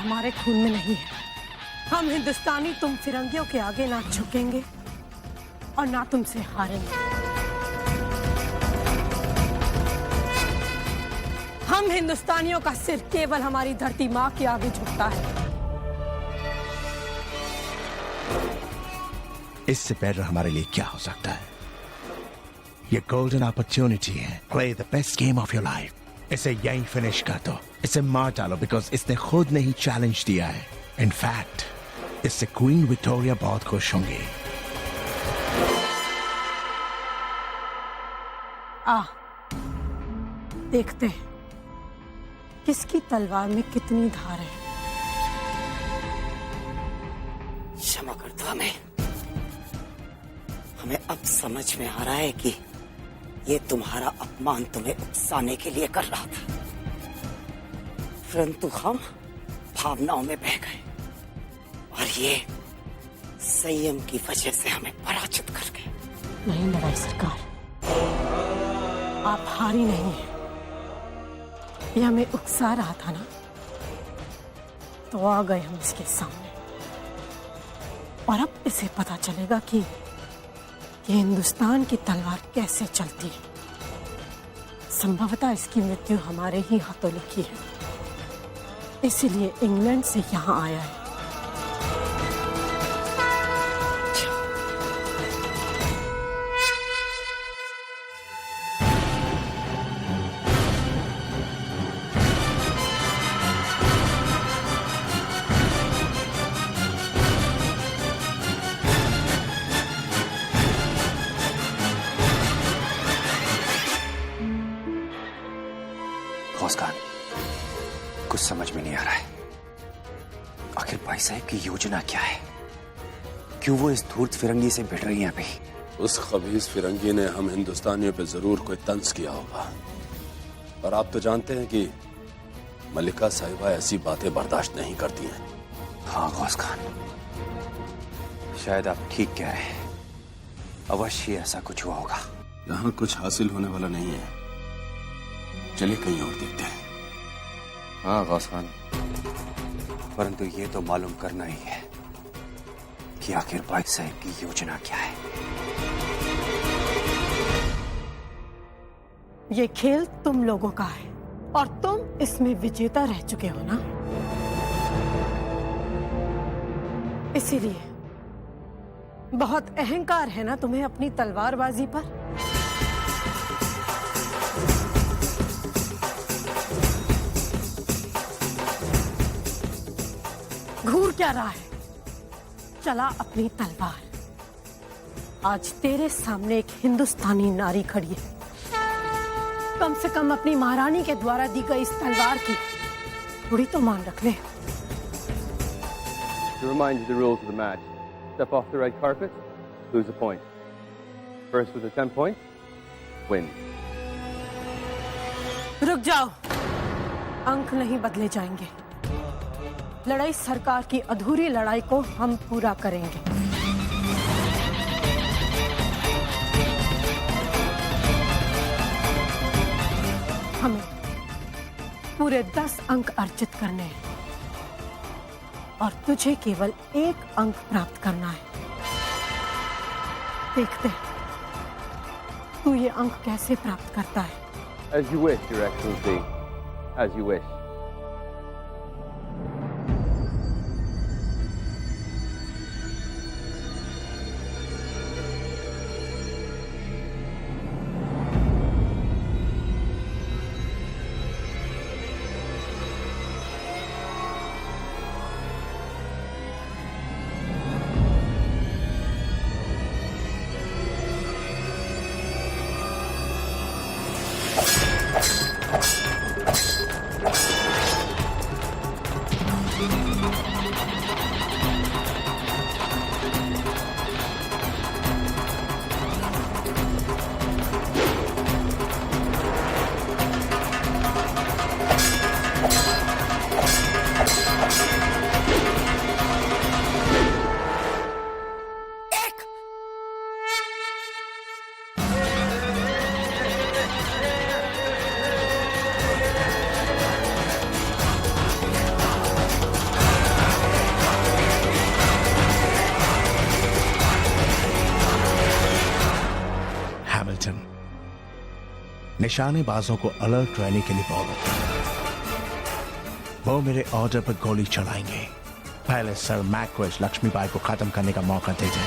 हमारे खून में नहीं है। हम हिंदुस्तानी तुम फिरंगियों के आगे ना झुकेंगे और ना तुमसे हारेंगे। हम हिंदुस्तानियों का सिर केवल हमारी धरती माँ के आगे झुकता है। इससे बेटर हमारे लिए क्या हो सकता है? ये गोल्डन अपॉर्चुनिटी है। Play the best game of your life. इसे यहीं फिनिश कर दो, इसे मार डालो, बिकॉज इसने खुद नहीं चैलेंज दिया है। इनफैक्ट इससे क्वीन विक्टोरिया बहुत खुश होंगी। देखते हैं किसकी तलवार में कितनी धार है। क्षमा कर दो हमें अब समझ में आ रहा है कि ये तुम्हारा अपमान तुम्हें उकसाने के लिए कर रहा था, परंतु हम भावनाओं में बह गए और ये संयम की वजह से हमें पराजित कर गए। नहीं लड़ाई सरकार, आप हारी नहीं है। ये हमें उकसा रहा था ना, तो आ गए हम इसके सामने। और अब इसे पता चलेगा कि ये हिंदुस्तान की तलवार कैसे चलती है। संभवतः इसकी मृत्यु हमारे ही हाथों लिखी है, इसीलिए इंग्लैंड से यहाँ आया है। खान, कुछ समझ में नहीं आ रहा है। आखिर भाई साहब की योजना क्या है? क्यों वो इस धूर्त फिरंगी से भिड़ रही है अभी? उस खबीस फिरंगी ने हम हिंदुस्तानियों पे जरूर कोई तंज किया होगा। और आप तो जानते हैं कि मलिका साहिबा ऐसी बातें बर्दाश्त नहीं करती हैं। हाँ गौस खान, शायद आप ठीक कह रहे हैं। अवश्य ऐसा कुछ हुआ होगा। यहाँ कुछ हासिल होने वाला नहीं है, चलिए कहीं और देखते हैं। हाँ गौस खान, परंतु ये तो मालूम करना ही है कि आखिर भाई साहब की योजना क्या है। ये खेल तुम लोगों का है और तुम इसमें विजेता रह चुके हो ना, इसीलिए बहुत अहंकार है ना तुम्हें अपनी तलवारबाजी पर। घूर क्या रहा है? चला अपनी तलवार। आज तेरे सामने एक हिंदुस्तानी नारी खड़ी है, कम से कम अपनी महारानी के द्वारा दी गई इस तलवार की थोड़ी तो मान रख ले। To remind you the rules of the match, step off the red carpet, lose a point. First with the 10 points, win. रुक जाओ, अंक नहीं बदले जाएंगे। लड़ाई सरकार की अधूरी लड़ाई को हम पूरा करेंगे। हमें पूरे 10 अंक अर्जित करने हैं और तुझे केवल 1 अंक प्राप्त करना है। देखते हैं तू ये अंक कैसे प्राप्त करता है। As you wish, Your Excellency. As you wish. निशानेबाजों को अलर्ट रहने के लिए बोलो। वो मेरे ऑर्डर पर गोली चलाएंगे। पहले सर मैक को इस लक्ष्मीबाई को खत्म करने का मौका दे दें।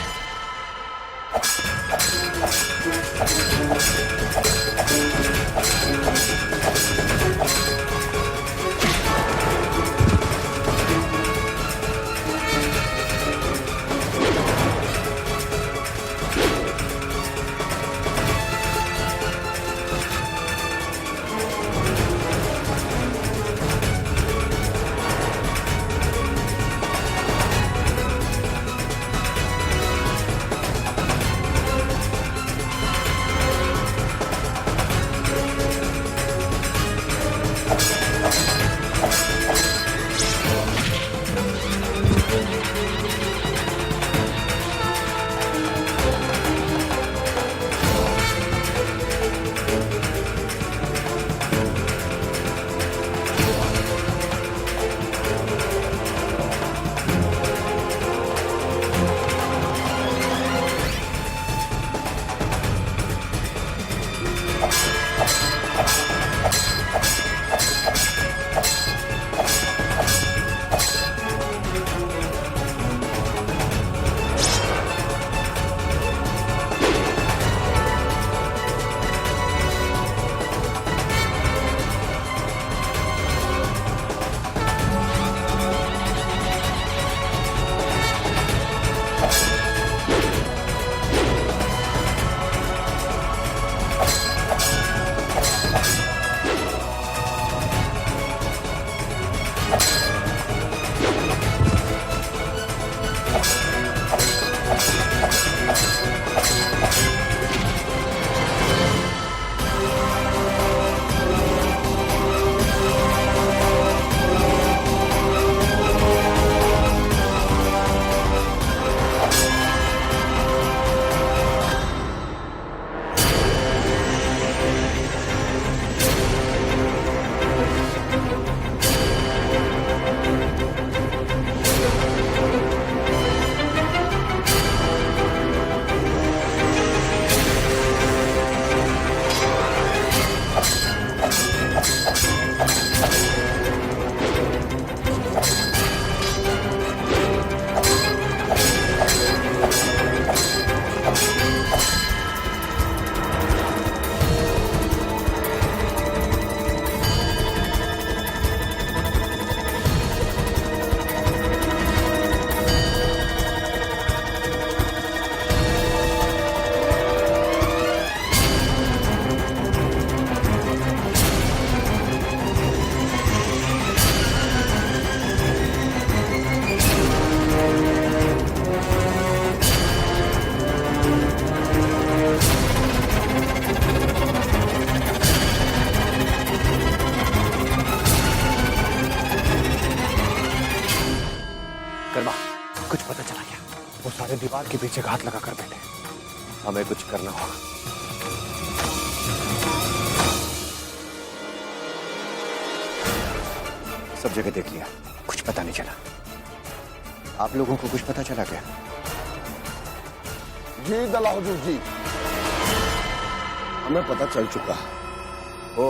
कुछ पता चला क्या? वो सारे दीवार के पीछे घात लगा कर बैठे। हमें कुछ करना होगा। सब जगह देख लिया, कुछ पता नहीं चला। आप लोगों को कुछ पता चला क्या? जी दला हुजूर जी, हमें पता चल चुका है। वो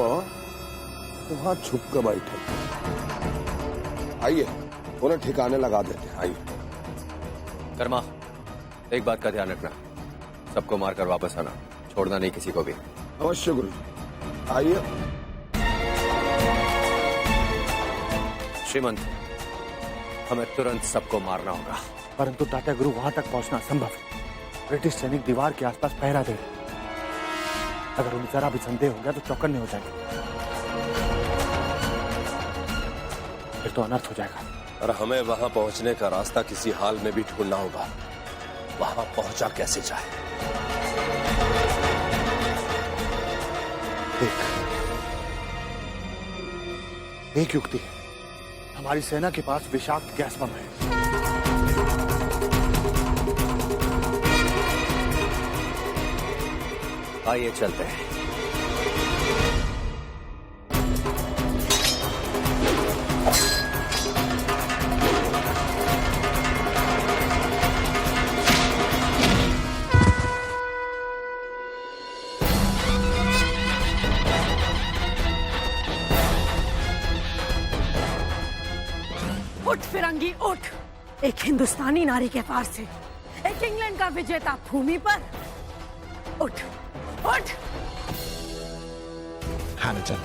वहां छुप कर बैठे। आइए उन्हें ठिकाने लगा देते हैं। आइए। कर्मा, एक बात का ध्यान रखना, सबको मारकर वापस आना, छोड़ना नहीं किसी को भी। अवश्य गुरु जी। आइए। श्रीमंत, हमें तुरंत सबको मारना होगा। परंतु तात्या गुरु, वहां तक पहुंचना असंभव है। ब्रिटिश सैनिक दीवार के आसपास पहरा दे रहे। अगर उन्हें जरा भी संदेह हो गया तो चौकन्ने हो जाएंगे, फिर तो अनर्थ हो जाएगा। और हमें वहां पहुंचने का रास्ता किसी हाल में भी ढूंढना होगा। वहां पहुंचा कैसे जाए? एक युक्ति है। हमारी सेना के पास विषाक्त गैस बम है। आइए चलते हैं। उठ फिरंगी उठ, एक हिंदुस्तानी नारी के पार से एक इंग्लैंड का विजेता भूमि पर। उठ उठ। हैमिल्टन,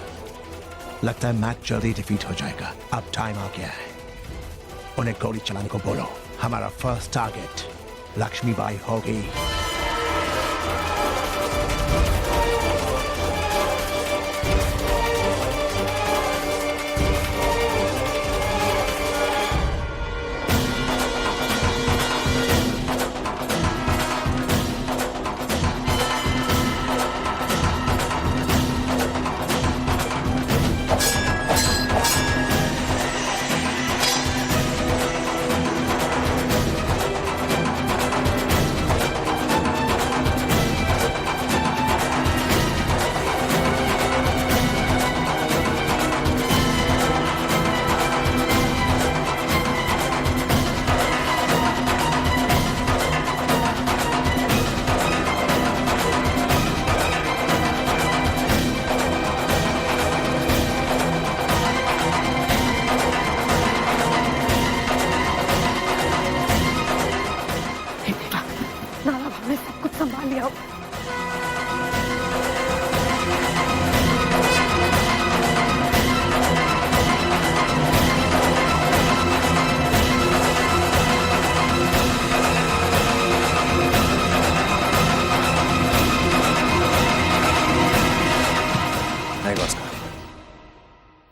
लगता है मैच जल्दी डिफीट हो जाएगा। अब टाइम आ गया है, उन्हें गोली चलाने को बोलो। हमारा फर्स्ट टारगेट लक्ष्मीबाई होगी।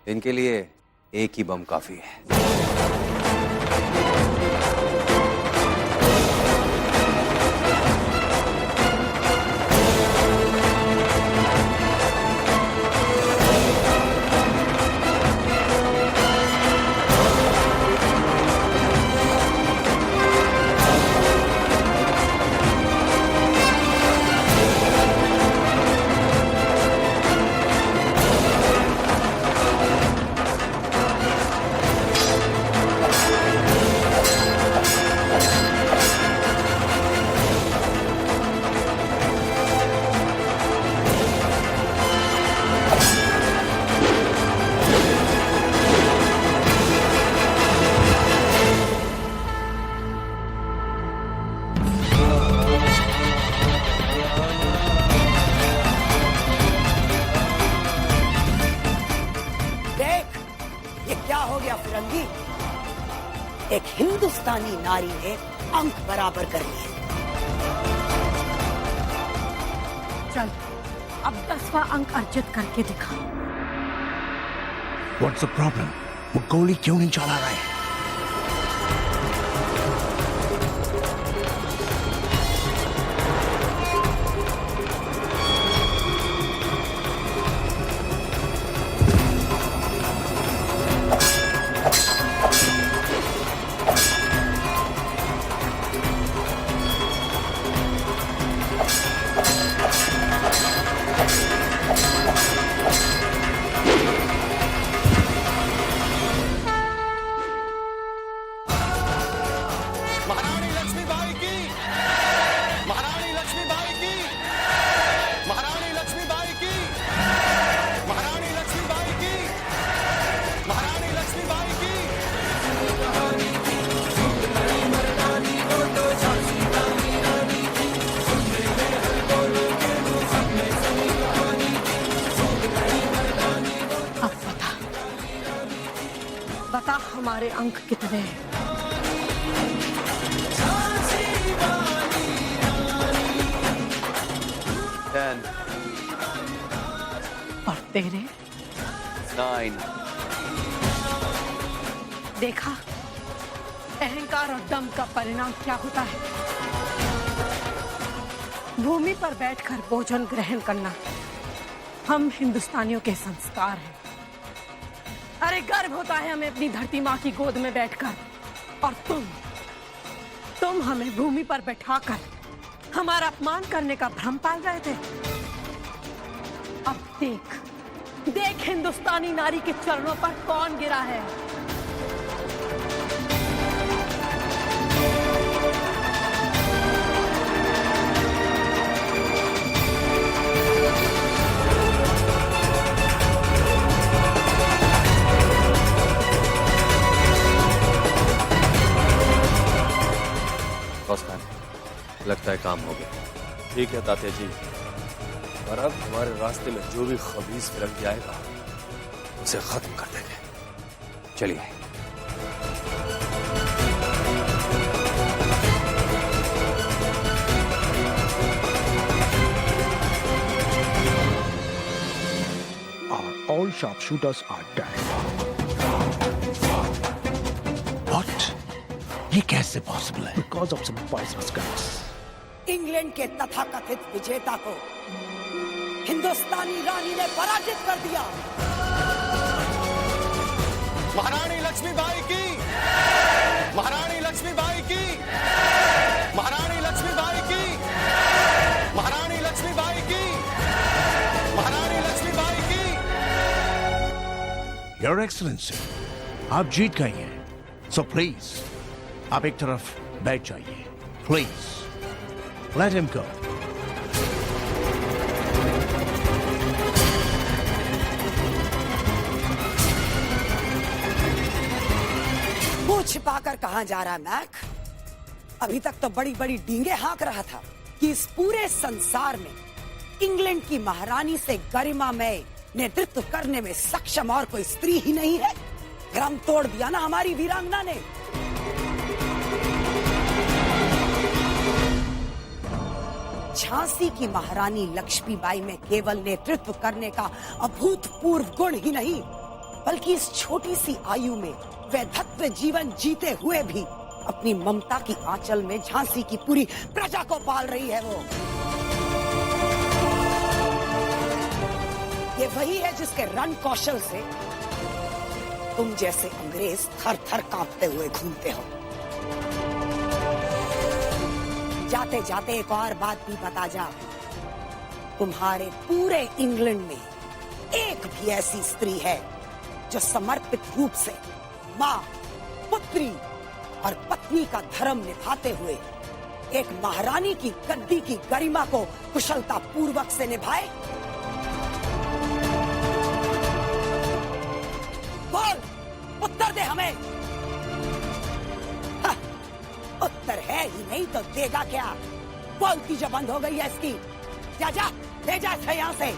इनके लिए एक ही बम काफी है। एक हिंदुस्तानी नारी ने अंक बराबर कर लिए। चल अब 10वां अंक अर्जित करके दिखा। What's the problem? वो गोली क्यों नहीं चला रहा है? बता हमारे अंक कितने हैं? 10, और तेरे? 9. देखा अहंकार और दम का परिणाम क्या होता है। भूमि पर बैठकर भोजन ग्रहण करना हम हिंदुस्तानियों के संस्कार हैं। अरे गर्व होता है हमें अपनी धरती माँ की गोद में बैठकर, और तुम हमें भूमि पर बैठाकर हमारा अपमान करने का भ्रम पाल रहे थे। अब देख हिंदुस्तानी नारी के चरणों पर कौन गिरा है। लगता है काम हो गया। ठीक है तात्या जी, और अब हमारे रास्ते में जो भी खबीस फिरंगी आएगा उसे खत्म कर देंगे। चलिए। All sharpshooters are dead. What? ये कैसे possible है? Because of some poisonous gas. England के तथाकथित विजेता को हिंदुस्तानी रानी ने पराजित कर दिया। महारानी लक्ष्मीबाई की, महारानी लक्ष्मीबाई की, महारानी लक्ष्मीबाई की, महारानी लक्ष्मीबाई की, महारानी लक्ष्मीबाई की। Your Excellency, आप जीत गए हैं, so please, आप एक तरफ बैठ जाइए, please, let him go. मुंह छिपाकर कहां जा रहा है मैक? अभी तक तो बड़ी बड़ी डींगे हाँक रहा था कि इस पूरे संसार में इंग्लैंड की महारानी से गरिमामय नेतृत्व करने में सक्षम और कोई स्त्री ही नहीं है। भ्रम तोड़ दिया ना हमारी वीरांगना ने। झांसी की महारानी लक्ष्मीबाई में केवल नेतृत्व करने का अभूतपूर्व गुण ही नहीं, बल्कि इस छोटी सी आयु में वैधत्व जीवन जीते हुए भी अपनी ममता की आंचल में झांसी की पूरी प्रजा को पाल रही है। वो ये वही है जिसके रण कौशल से तुम जैसे अंग्रेज थर थर कांपते हुए घूमते हो। जाते जाते एक और बात भी बता जा, तुम्हारे पूरे इंग्लैंड में एक भी ऐसी स्त्री है जो समर्पित रूप से माँ, पुत्री और पत्नी का धर्म निभाते हुए एक महारानी की गद्दी की गरिमा को कुशलता पूर्वक से निभाए। बोल, उत्तर दे हमें। हाँ, उत्तर है ही नहीं तो देगा क्या? बोलती जो बंद हो गई है इसकी। जा जा, ले जा इसे यहाँ से।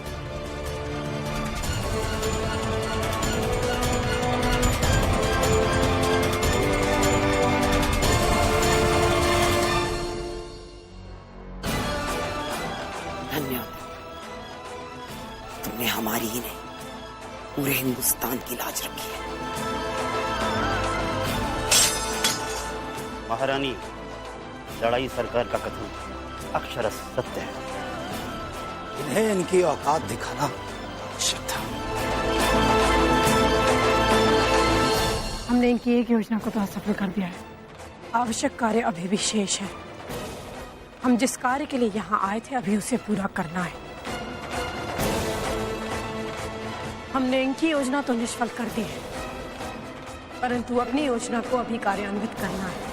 धन्यवाद, तुमने हमारी ही नहीं पूरे हिंदुस्तान की लाज रखी है। महारानी, लड़ाई सरकार का कथन अक्षरश सत्य है। इन्हें इनकी औकात दिखाना आवश्यक था। हमने इनकी एक योजना को तो असफल कर दिया है। आवश्यक कार्य अभी भी शेष है। हम जिस कार्य के लिए यहाँ आए थे अभी उसे पूरा करना है। हमने इनकी योजना तो निष्फल कर दी है, परंतु अपनी योजना को अभी कार्यान्वित करना है।